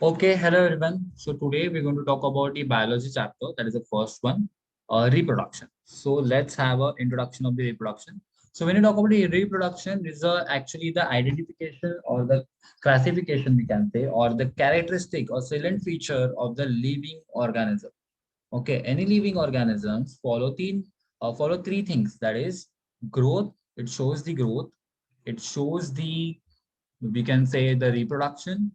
Okay, hello everyone. So today we're going to talk about the biology chapter. That is the first one, reproduction. So let's have an introduction of the reproduction. So when you talk about the reproduction, is actually the identification or the classification we can say, or the characteristic or salient feature of the living organism. Okay, any living organisms follow three things. That is growth. It shows the growth. It shows the, we can say, the reproduction.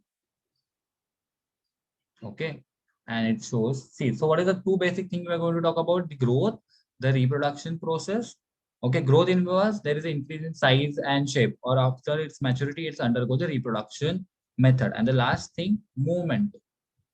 Okay, and it shows, see, so what is the two basic things we're going to talk about? The growth, the reproduction process. Okay, growth involves there is an increase in size and shape, or after its maturity it's undergo the reproduction method. And the last thing, movement.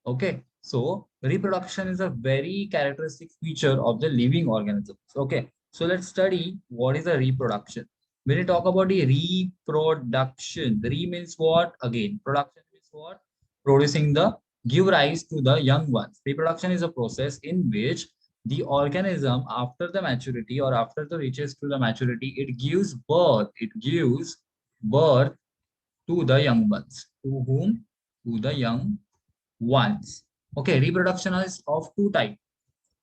Okay, so reproduction is a very characteristic feature of the living organisms. Okay, so let's study what is the reproduction. When you talk about the reproduction, re means what? Again, production means what? Producing the, give rise to the young ones. Reproduction is a process in which the organism after the maturity or after the reaches to the maturity, it gives birth. It gives birth to the young ones. To whom? To the young ones. Okay, reproduction is of two types,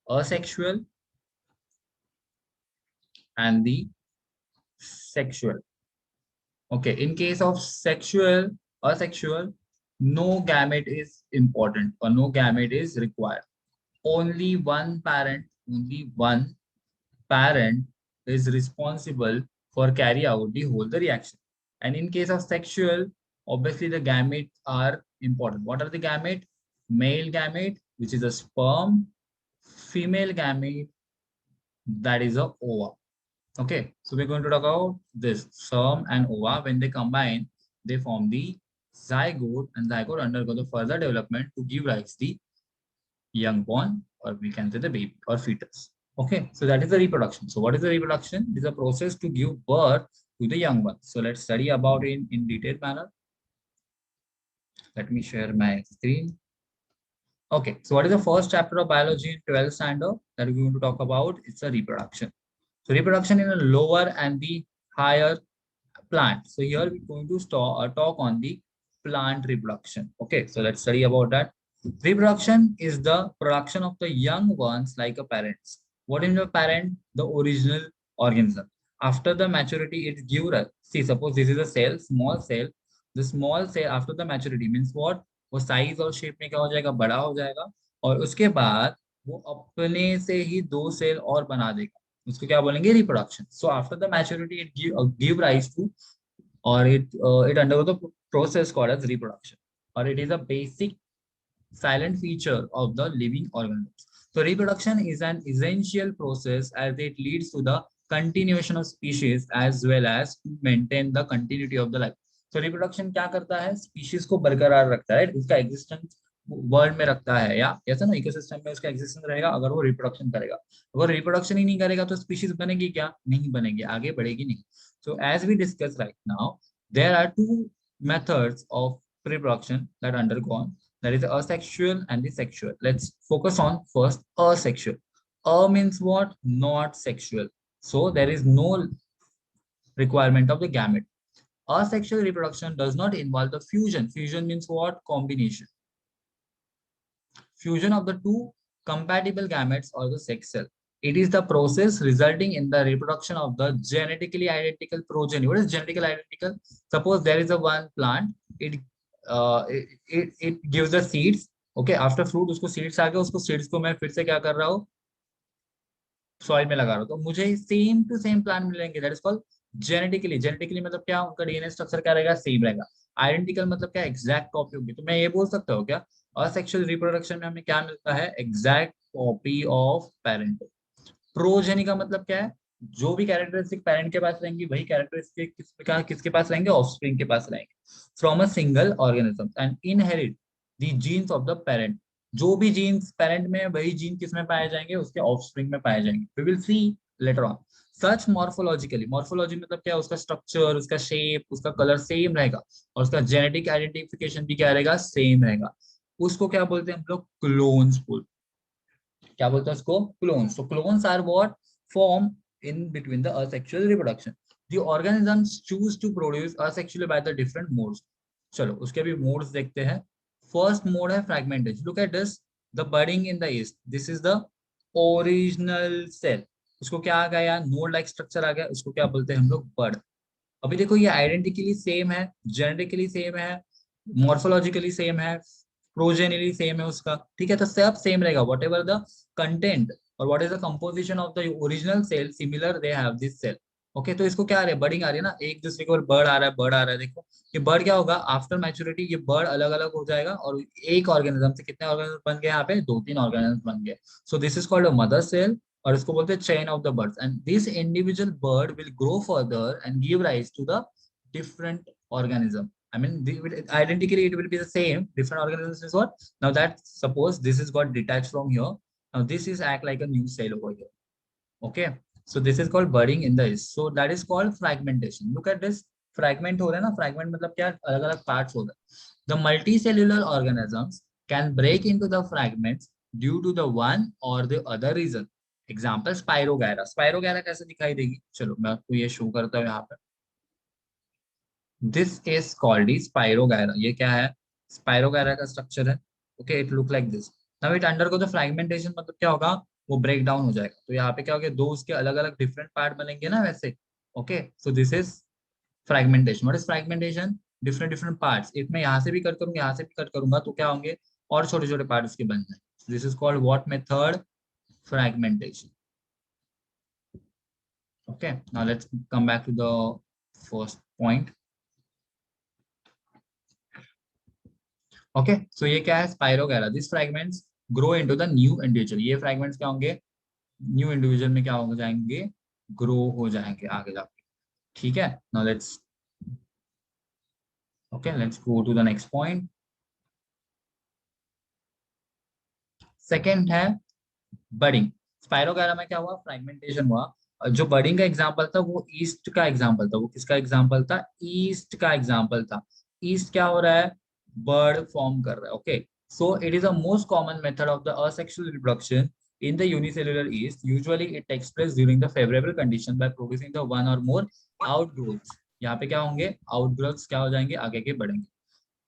asexual and the sexual. Okay, in case of asexual, no gamete is important or no gamete is required. Only one parent is responsible for carry out the whole the reaction. And in case of sexual, obviously the gametes are important. What are the gamete? Male gamete, which is a sperm, female gamete, that is a ova. Okay, so we're going to talk about this sperm and ova. When they combine, they form the zygote, and zygote undergo the further development to give rise the young born, or we can say the baby or fetus. Okay, so that is the reproduction. So what is the reproduction? It is a process to give birth to the young one. So let's study about it in detailed manner. Let me share my screen. Okay, so what is the first chapter of biology in 12th standard that we're going to talk about? It's a reproduction. So reproduction in a lower and the higher plant. So here we're going to talk on the plant reproduction. Okay, so let's study about that. Reproduction is the production of the young ones like a parents. What is the parent? The original organism. After the maturity, it gives us. See, suppose this is a cell, small cell. The small cell after the maturity means what? वो size और shape में क्या हो जाएगा? बड़ा हो जाएगा, और उसके बाद वो अपने से ही दो सेल और बना देगा. उसको क्या बोलेंगे? Reproduction. So after the maturity it give rise to, or it undergoes the process called as reproduction, or it is a basic silent feature of the living organisms. So reproduction is an essential process as it leads to the continuation of species as well as to maintain the continuity of the life. So reproduction क्या करता है? Species को बरकरार रखता है, उसका existence world में रखता है, या ऐसा ना इकोसिस्टम में उसका एग्जिस्टेंस रहेगा अगर वो रिप्रोडक्शन करेगा. अगर रिप्रोडक्शन ही नहीं करेगा तो स्पीशीज बनेगी क्या? नहीं बनेगी, आगे बढ़ेगी नहीं. So as we discuss right now, there are two methods of reproduction that undergone. That is asexual and the sexual. Let's focus on first asexual. A means what? Not sexual. So there is no requirement of the gamete. Asexual reproduction does not involve the fusion. Fusion means what? Combination. Fusion of the two compatible gametes or the sex cell. It is the process resulting in the reproduction of the genetically identical progeny. What is genetically identical? Suppose there is a one plant, it gives the seeds. Okay, after fruit उसको seeds आ गए, उसको seeds को मैं फिर से क्या कर रहा हूँ? सॉइल में लगा रहा हूँ, तो मुझे सेम टू सेम प्लांट मिलेंगे. दैट इज कॉल्ड जेनेटिकली मतलब क्या? उनका डीएनए स्ट्रक्चर क्या रहेगा? सेम रहेगा. आइडेंटिकल मतलब क्या? एग्जैक्ट कॉपी होगी. तो मैं ये बोल सकता हूँ क्या, असेक्सुअल रिप्रोडक्शन में हमें क्या मिलता है? Exact copy of parent. Progeny का मतलब क्या है? जो भी कैरेक्टरिस्टिक पेरेंट के पास रहेंगी वही कैरेक्टरिस्टिक किसके पास रहेंगे? ऑफस्प्रिंग के पास रहेंगे. From a single organism and inherit the jeans of the parent. जो भी जीन्स पेरेंट में वही जीन किसमें पाए जाएंगे? उसके ऑफस्प्रिंग में पाए जाएंगे. We will see later on. Such morphologically, morphology मतलब क्या? उसका स्ट्रक्चर, उसका शेप, उसका कलर सेम रहेगा, और उसका जेनेटिक आइडेंटिफिकेशन भी क्या रहेगा? सेम रहेगा. उसको क्या बोलते हैं हम लोग? क्लोन्स बोलते हैं. क्या बोलते हैं उसको? क्लोन्स. तो clones are what? Form in between the asexual reproduction. The organisms choose to produce asexually by the different modes. चलो उसके भी मोड्स देखते हैं. फर्स्ट मोड है fragmentation. Look at this, the budding in the yeast, this is the original cell. उसको क्या आ गया यार, नोड लाइक स्ट्रक्चर आ गया, उसको क्या बोलते हैं हम लोग, बड. अभी देखो ये आइडेंटिकली सेम है, जेनेटिकली सेम है, मॉर्फोलॉजिकली सेम है, प्रोजेनिली सेम है उसका, ठीक है. तो सब सेम रहेगा, वॉट एवर द कंटेंट और what is the composition of the original cell, similar they have this cell. Okay, तो इसको क्या आ रहा है, बर्डिंग आ रही है ना, एक दूसरे के ऊपर बर्ड आ रहा है, बर्ड आ रहा है. देखो ये बर्ड क्या होगा, आफ्टर मैच्योरिटी ये बर्ड अलग अलग हो जाएगा, और एक ऑर्गेनिज्म से कितने ऑर्गेनिज्म बन गए, यहाँ पे दो तीन ऑर्गेनिज्म बन गए. So this is called a mother cell, और इसको बोलते हैं chain of the buds. And this individual bud will grow further and give rise to the different organism. I mean, identically it will be the same. Different organisms is what? Now that suppose this is got detached from here. Now this is act like a new cell over here. Okay. So this is called budding in the yeast. So that is called fragmentation. Look at this. Fragment हो रहा है ना, fragment मतलब क्या, अलग अलग parts हो रहा है. The multicellular organisms can break into the fragments due to the one or the other reason. Example Spirogyra. Spirogyra कैसे दिखाई देगी, चलो मैं आपको ये शो करता हूँ यहाँ पे. This is called spirogyra. ये क्या है, स्पाइरोगायरा का स्ट्रक्चर है. Okay, it look like this. Now it undergo the fragmentation, मतलब क्या होगा, वो ब्रेक डाउन हो जाएगा. तो यहाँ पे क्या हो गया, दो उसके अलग अलग डिफरेंट पार्ट बनेंगे ना वैसे. Okay, so this is fragmentation. What is fragmentation, different different parts. If मैं यहाँ से भी कट करूंगा, यहाँ से भी कट करूंगा, तो क्या होंगे, और छोटे छोटे पार्ट उसके बन जाएंगे. This is called what method, fragmentation. Okay, now let's come back to the first point. Okay, so ये क्या है, spirogyra. This fragments grow into the new individual. ये फ्रैगमेंट्स क्या होंगे, न्यू इंडिविजुअल में क्या हो जाएंगे, ग्रो हो जाएंगे आगे जाके. ठीक है, now let's, okay let's go to the next point. Second है बडिंग. स्पाइरोगैरा में क्या हुआ, फ्रैगमेंटेशन हुआ. और जो बडिंग का एग्जांपल था वो ईस्ट का एग्जांपल था. वो किसका एग्जांपल था, ईस्ट का एग्जांपल था. ईस्ट क्या हो रहा है, बर्ड फॉर्म कर रहा है. Okay, so it is a most common method of the asexual reproduction in the unicellular yeast. Usually it takes place during the favorable condition by producing the one or more outgrowths. यहाँ पे क्या होंगे, outgrowths क्या हो जाएंगे, आगे के बढ़ेंगे.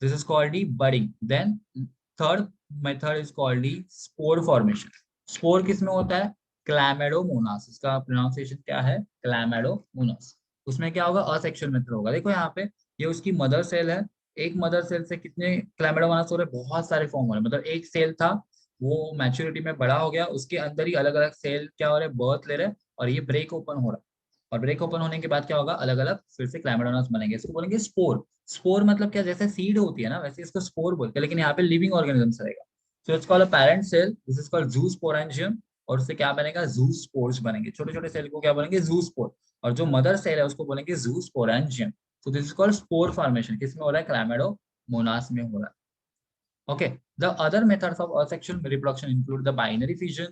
This is called the budding. Then third method is called the spore formation. Spore किसमें होता है, क्लैमेडोमोनास. इसका प्रोनाउंसिएशन क्या है, क्लैमेडोमोनास. उसमें क्या होगा, असेक्सुअल मेथड होगा. देखो यहाँ पे ये उसकी मदर सेल है. एक मदर सेल से कितने क्लैमेडोमोनास हो रहे हैं, बहुत सारे फॉर्म हो रहे हैं. मतलब एक सेल था, वो मैच्योरिटी में बड़ा हो गया, उसके अंदर ही अलग अलग सेल क्या हो रहे हैं, बर्थ ले रहे हैं, और ये ब्रेक ओपन हो रहा है. और ब्रेक ओपन होने के बाद क्या होगा, अलग अलग फिर से क्लैमेडोनास बनेंगे. इसको बोलेंगे स्पोर. स्पोर मतलब क्या, जैसे सीड होती है ना वैसे इसको स्पोर बोलते हैं, लेकिन यहाँ पे लिविंग ऑर्गेनिजम्स रहेगा. So it's called a parent cell, this is called zoosporangium. और उससे क्या बनेगा, जूस्पोर्स बनेंगे. छोटे छोटे सेल को क्या बोलेंगे, जूस्पोर. और जो मदर सेल है उसको बोलेंगे zoosporangium. So this is called spore formation. किसमें हो रहा है, क्लैमेडोमोनास में हो रहा है. Okay, the other methods of asexual reproduction include the binary fission.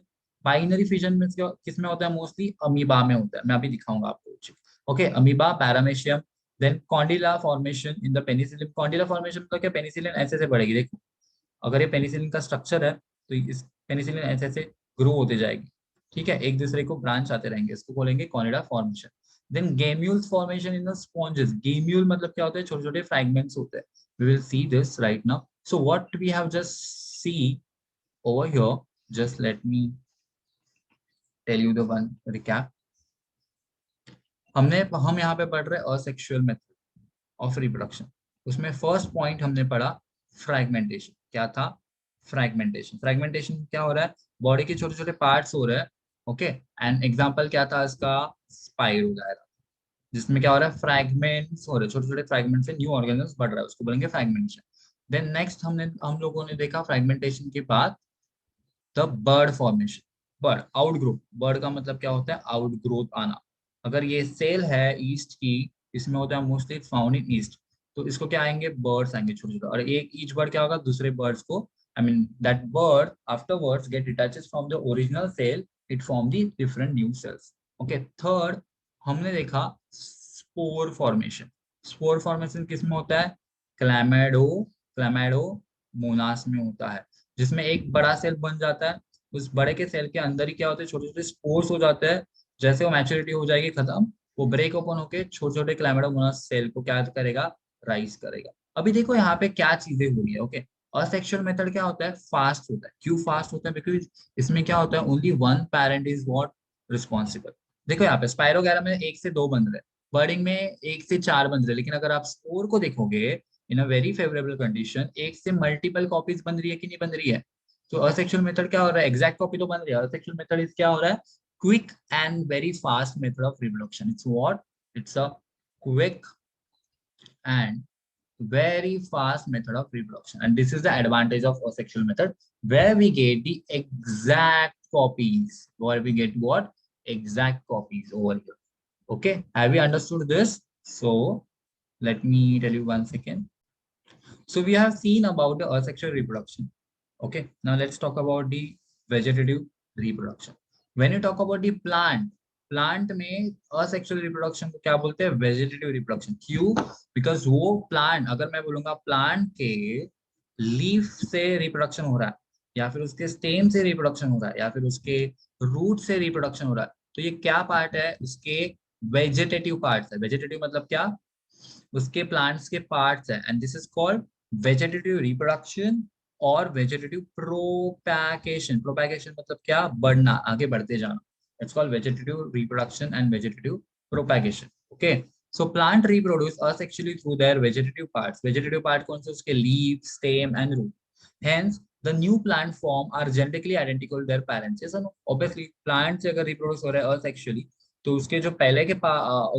Binary fission में किसमें होता है, मोस्टली अमीबा में होता है. मैं अभी दिखाऊंगा आपको. Okay, amoeba, paramecium. Then conidia formation in the penicillin. Conidia formation का क्या, पेनिसिलिन ऐसे से बढ़ेगी. देखो अगर ये पेनिसिलिन का स्ट्रक्चर है, तो इस पेनिसिलिन ऐसे ऐसे ग्रो होते जाएगी. ठीक है, एक दूसरे को ब्रांच आते रहेंगे, इसको बोलेंगे conidia formation. Then gemmules formation in the sponges. Gemmule मतलब क्या होता है, छोटे छोटे फ्रैगमेंट्स होते हैं. We will see this right now. So what we have just see over here, just let me tell you the one recap. हम यहाँ पे पढ़ रहे हैं असेक्सुअल मेथड ऑफ रिप्रोडक्शन. उसमें फर्स्ट पॉइंट हमने पढ़ा फ्रैगमेंटेशन. क्या था, फ्रैगमेंटेशन. फ्रैगमेंटेशन क्या हो रहा है, बॉडी के छोटे छोटे पार्ट्स हो रहे हैं. ओके, एंड एग्जांपल क्या था इसका, स्पाइरोगायरा, जिसमें क्या हो रहा है, फ्रैगमेंट्स हो रहे हैं, छोटे छोटे फ्रैगमेंट से न्यू ऑर्गेनिज्म बढ़ रहा है, उसको बोलेंगे फ्रैगमेंटेशन. देन नेक्स्ट हम लोगों ने देखा फ्रैगमेंटेशन के बाद the bud formation. Bird outgrowth. Bird का मतलब क्या होता है, आउटग्रोथ आना. अगर ये सेल है ईस्ट की, इसमें होता है मोस्टली फाउंड इन ईस्ट, तो इसको क्या आएंगे, बर्ड्स आएंगे छोटे छोटे. और एक ईच बर्ड क्या होगा, दूसरे बर्ड्स को, I mean that bud afterwards get detaches from the original cell, it form the different new cells. Okay, third हमने देखा स्पोर फॉर्मेशन. स्पोर फॉर्मेशन किसमें होता है, क्लैमेडोमोनास में होता है, जिसमें एक बड़ा सेल बन जाता है. उस बड़े के सेल के अंदर ही क्या होते हैं, छोटे छोटे स्पोर्स हो जाते हैं. जैसे वो मैच्योरिटी हो जाएगी खत्म, वो ब्रेक ओपन होके छोटे छोटे क्लैमेडोमोनास सेल को क्या करेगा, राइज करेगा. अभी देखो यहाँ पे क्या चीजें हो रही है. ओके, असेक्सुअल मेथड क्या होता है, फास्ट होता है। क्यों फास्ट होता है? बिकॉज इसमें क्या होता है, only one parent is what responsible. देखो यहाँ पे स्पायरोगैरा में 1 से 2 बन रहे हैं, बर्डिंग में 1 से 4 बन रहे हैं, लेकिन अगर आप स्कोर को देखोगे इन अ वेरी फेवरेबल कंडीशन, 1 से मल्टीपल कॉपीज बन रही है कि नहीं बन रही है? तो असेक्सुअल मेथड क्या हो रहा है, एग्जैक्ट कॉपी तो बन रही है। असेक्सुअल मेथड इज क्या हो रहा है, quick and very fast method of reproduction. It's what, it's a quick and very fast method of reproduction, and this is the advantage of asexual method, where we get the exact copies, where we get what, exact copies over here. Okay, have you understood this? So let me tell you 1 second. So we have seen about the asexual reproduction. Okay, now let's talk about the vegetative reproduction. When you talk about the plant में asexual reproduction को क्या बोलते हैं, vegetative reproduction. क्यों? Because वो plant, अगर मैं बोलूंगा plant के लीफ से रिप्रोडक्शन हो रहा है, या फिर उसके स्टेम से रिप्रोडक्शन हो रहा है, या फिर उसके रूट से रिप्रोडक्शन हो रहा है, तो ये क्या पार्ट है, उसके वेजिटेटिव पार्ट्स है। वेजिटेटिव मतलब क्या, उसके प्लांट्स के पार्ट्स है, and this is called vegetative reproduction और वेजिटेटिव प्रोपैगेशन। प्रोपैगेशन मतलब क्या, बढ़ना, आगे बढ़ते जाना। It's called vegetative reproduction and vegetative propagation. Okay, so plant reproduce asexually through their vegetative parts. Vegetative part कौन से, उसके leaf, stem and root. Hence, the new plant form are genetically identical to their parents. Yes or no? Obviously, plant से अगर reproduce हो रहा है asexually, तो उसके जो पहले के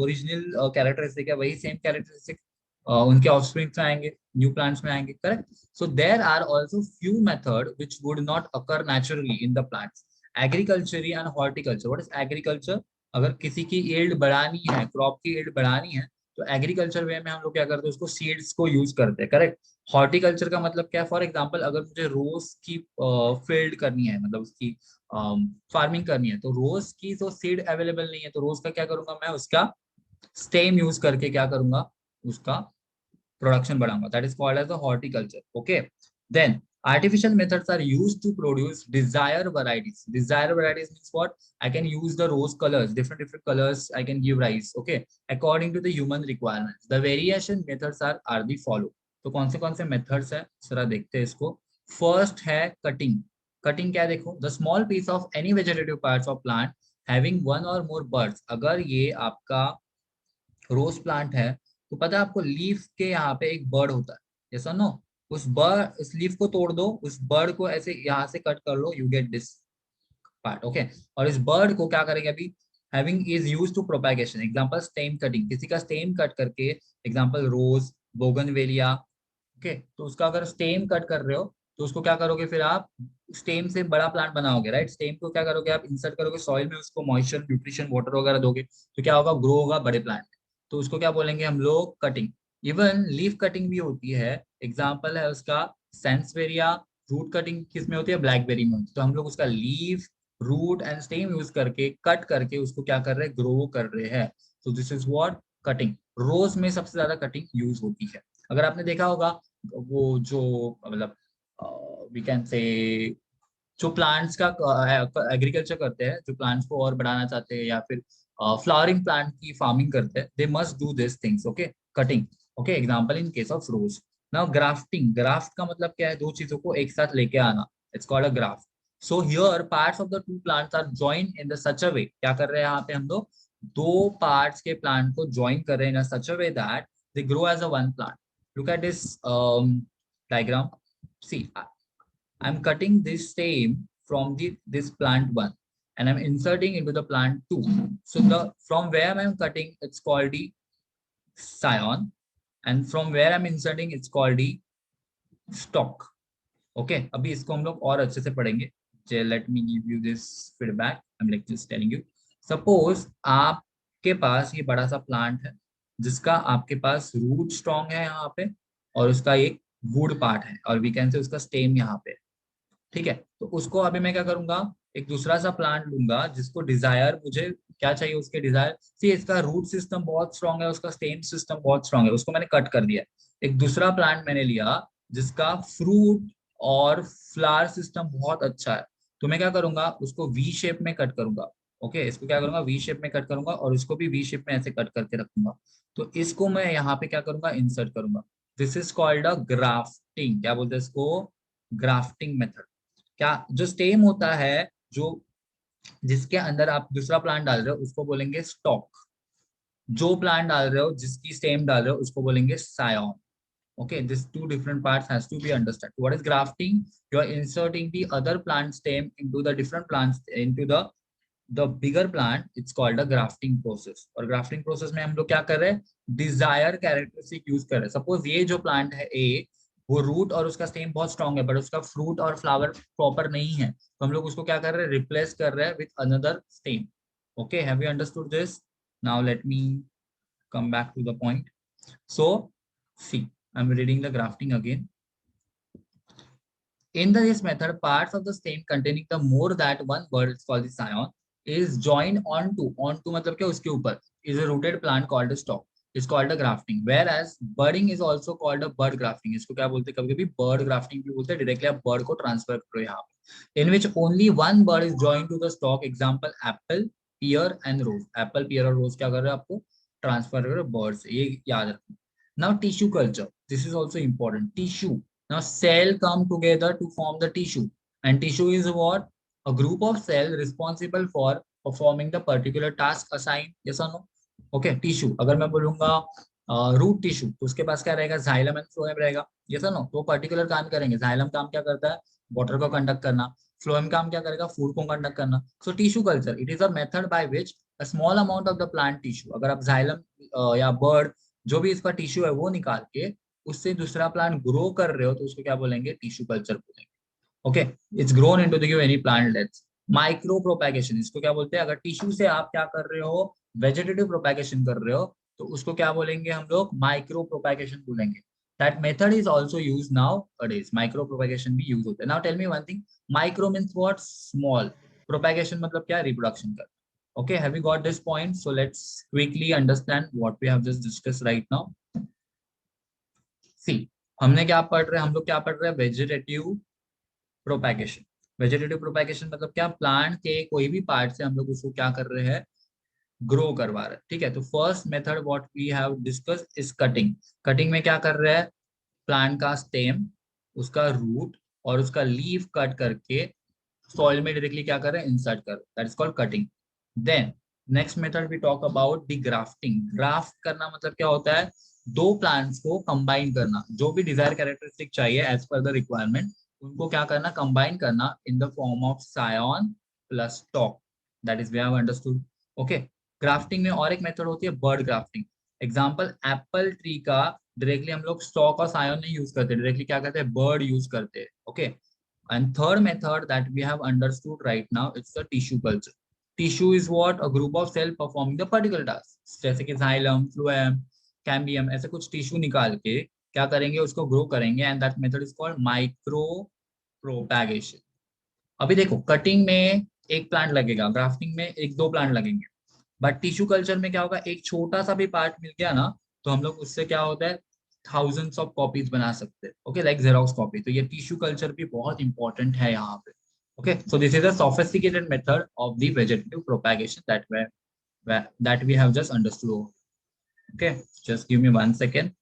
ओरिजिनल कैरेक्टरिस्टिक है, वही सेम कैरेक्टरिस्टिक उनके ऑफस्प्रिंग्स में आएंगे, न्यू प्लांट्स में आएंगे, correct? So there are also few method which would not occur naturally in the plants, agriculture and horticulture. What is agriculture? अगर किसी की यील्ड बढ़ानी है, क्रॉप की यील्ड बढ़ानी है, तो एग्रीकल्चर वे में हम लोग क्या करते हैं, उसको सीड्स को यूज करते हैं, करेक्ट? हॉर्टिकल्चर का मतलब क्या है, फॉर एग्जांपल अगर मुझे रोज की फील्ड करनी है, मतलब उसकी फार्मिंग करनी है, तो रोज की तो सीड अवेलेबल नहीं है, तो रोज का क्या करूंगा मैं, उसका स्टेम यूज करके क्या करूंगा, उसका प्रोडक्शन बढ़ाऊंगा। That is called as a horticulture. Okay, then artificial methods are used to produce desired varieties. Desired varieties means what? I can use the rose colors, different colors I can give rice, okay, according to the human requirements. The variation methods are the follow. तो कौन से methods है, जरा देखते हैं इसको। First है cutting. Cutting क्या है, देखो, the small piece of any vegetative parts of plant having one or more birds. अगर ये आपका रोज प्लांट है, तो पता है आपको, लीफ के यहाँ पे एक बर्ड होता है, यस और नो? उस लीफ को तोड़ दो, उस बर्ड को ऐसे यहाँ से कट कर लो, you get this part, okay. और इस बर्ड को क्या करेंगे अभी, having is used to propagation. Example stem cutting, किसी का स्टेम कट करके, एग्जांपल रोज, बोगनवेलिया, ओके, तो उसका अगर स्टेम कट कर रहे हो, तो उसको क्या करोगे फिर आप, स्टेम से बड़ा प्लांट बनाओगे, राइट? स्टेम को क्या करोगे आप, इंसर्ट करोगे सॉइल में, उसको मॉइस्चर, न्यूट्रिशन, वाटर वगैरह दोगे, तो क्या होगा, ग्रो होगा बड़े प्लांट। तो उसको क्या बोलेंगे हम लोग, कटिंग। इवन लीफ कटिंग भी होती है, एग्जाम्पल है उसका सेंसवेरिया। रूट कटिंग किस में होती है, ब्लैकबेरी में होती है। तो हम लोग उसका leaf, root and stem use करके, कट करके उसको क्या कर रहे हैं, ग्रो कर रहे हैं। तो दिस इज व्हाट, कटिंग। रोज में सबसे ज्यादा कटिंग यूज होती है। अगर आपने देखा होगा, वो जो मतलब वी कैन से, जो प्लांट्स का एग्रीकल्चर करते हैं, जो प्लांट्स को और बढ़ाना चाहते हैं, या फिर फ्लावरिंग प्लांट की फार्मिंग करते हैं, they must do this things, okay, cutting. Okay, example in case of rose. Now grafting. Graft का मतलब क्या है, दो चीजों को एक साथ लेके आना, it's called a graft. So here parts of the two plants are joined in the such a way. क्या कर रहे हैं यहाँ पे हम लोग, दो पार्ट्स के प्लांट को ज्वाइन कर रहे हैं in such a way that they grow as a one plant. Look at this diagram. See, I'm cutting this stem from this plant one, and I'm inserting into the plant two. So the from where I'm cutting, it's called the scion, and from where I'm inserting, it's called the stalk. Okay, अभी इसको हम लोग और अच्छे से पढ़ेंगे। Let me give you this feedback. I'm like just telling you. Suppose आपके पास ये बड़ा सा प्लांट है, जिसका आपके पास रूट स्ट्रॉन्ग है यहाँ पे, और उसका एक वुड पार्ट है, और वी कैन से उसका स्टेम यहाँ पे, ठीक है? तो उसको अभी मैं क्या करूंगा, एक दूसरा सा प्लांट लूंगा, जिसको डिजायर, मुझे क्या चाहिए उसके डिजायर, सी इसका रूट सिस्टम बहुत स्ट्रांग है, उसका स्टेम सिस्टम बहुत स्ट्रांग है, उसको मैंने कट कर दिया। एक दूसरा प्लांट मैंने लिया जिसका फ्रूट और फ्लावर सिस्टम बहुत अच्छा है, तो मैं क्या करूंगा, उसको वी शेप में कट करूंगा। ओके, इसको क्या करूंगा, वी शेप में कट करूंगा, और इसको भी वी शेप में ऐसे कट करके रखूंगा। तो इसको मैं यहाँ पे क्या करूंगा, इंसर्ट करूंगा। This is called a grafting. क्या बोलते हैं इसको? Grafting method. क्या जो स्टेम होता है, जो जिसके अंदर आप दूसरा प्लांट डाल रहे हो उसको बोलेंगे स्टॉक. जो प्लांट डाल रहे हो, जिसकी स्टेम डाल रहे हो उसको बोलेंगे Sion. Okay, these two different parts has to be understood. What is grafting? You are inserting the other plant stem into the different plants into the bigger plant. It's called a grafting process. और grafting process में हम लोग क्या कर रहे हैं? Desired characteristic use कर रहे हैं. Suppose ये जो plant है A, वो रूट और उसका स्टेम बहुत स्ट्रॉन्ग है, बट उसका फ्रूट और फ्लावर प्रॉपर नहीं है, तो हम लोग उसको क्या कर रहे हैं? रिप्लेस कर रहे हैं with another stem. Okay, have you understood this? Now let me come back to the point. So see, I'm reading the grafting again. In this method, parts of the stem containing the more that one bud, it's called the scion, is joined onto मतलब क्या उसके ऊपर is a rooted plant called a stalk. It's called a grafting. Whereas budding is also called a bud grafting. इसको क्या बोलते हैं? कभी-कभी bird grafting भी बोलते हैं. Directly आप bird को transfer करो यहाँ पे. In which only one bud is joined to the stalk. Example apple, pear and rose. Apple, pear और rose क्या कर रहे हैं? आपको transfer कर रहे हैं bird से. ये याद रखना. Now tissue culture. This is also important. Tissue. Now cell come together to form the tissue, and tissue is what? A group of cell responsible for performing the particular task assigned. Yes or no? Okay, tissue. अगर मैं बोलूंगा root tissue, तो उसके पास क्या रहेगा? Xylem and phloem रहेगा. Yes or no? तो particular काम करेंगे. जाइलम काम क्या करता है? वाटर को कंडक्ट करना. फ्लोएम काम क्या करेगा? फूड को कंडक्ट करना. So tissue culture, it is a method by which a small amount of the plant tissue, अगर आप जाइलम या बर्ड जो भी इसका टिश्यू है वो निकाल के उससे दूसरा प्लांट ग्रो कर रहे हो, तो उसको क्या बोलेंगे? टिश्यू कल्चर बोलेंगे. Okay, it's grown into the any plant let's. Micro propagation, इसको क्या बोलते हैं? अगर टिश्यू से आप क्या कर रहे हो? वेजिटेटिव प्रोपैगेशन कर रहे हो, तो उसको क्या बोलेंगे हम लोग? माइक्रो प्रोपैगेशन बोलेंगे. That method is also used nowadays. Micro propagation भी यूज होता है. Now tell me one thing, micro means what? Small. Propagation मतलब क्या? रिप्रोडक्शन कर. Okay, have you got this point? So let's quickly understand what we have just discussed right now. See, हमने क्या पढ़ रहे हैं? हम लोग क्या पढ़ रहे हैं? Vegetative propagation. वेजिटेटिव प्रोपैगेशन मतलब क्या? प्लांट के कोई भी पार्ट से हम लोग उसको क्या कर रहे हैं? ग्रो करवा रहे हैं. ठीक है, तो first method what we have discuss is cutting. Cutting में क्या कर रहे हैं? प्लांट का स्टेम, उसका रूट और उसका लीफ कट करके सॉइल में डायरेक्टली क्या कर रहे हैं? इंसर्ट कर. That is called cutting. Then next method we talk about the grafting. Graft करना मतलब क्या होता है? दो प्लांट्स को कंबाइन करना. जो भी डिजायर कैरेक्टरिस्टिक चाहिए एज पर द रिक्वायरमेंट, उनको क्या करना? कंबाइन करना in the form of scion plus stock. That is we have understood. Okay, grafting में और एक मेथड होती है bud grafting. Example apple tree का डायरेक्टली हम लोग स्टॉक और सायन नहीं यूज करते, डायरेक्टली क्या करते हैं? बर्ड यूज करते हैं. Okay, and third method that we have understood right now, it's the tissue culture. Tissue is what? A group of cell performing the particular task. जैसे कि xylem, phloem, cambium, ऐसे कुछ tissue निकाल के क्या करेंगे? उसको ग्रो करेंगे. And that method is called micro propagation. अभी देखो, कटिंग में एक प्लांट लगेगा, ग्राफ्टिंग में एक दो प्लांट लगेंगे, बट टिश्यू कल्चर में क्या होगा? एक छोटा सा भी पार्ट मिल गया ना, तो हम लोग उससे क्या होता है? थाउजेंड्स ऑफ कॉपीज बना सकते हैं. Okay, like xerox copy. तो ये टिश्यू कल्चर भी बहुत इंपॉर्टेंट है यहाँ पे. Okay, so this is a sophisticated method of the vegetative propagation that we have just understood. Okay, just give me 1 second.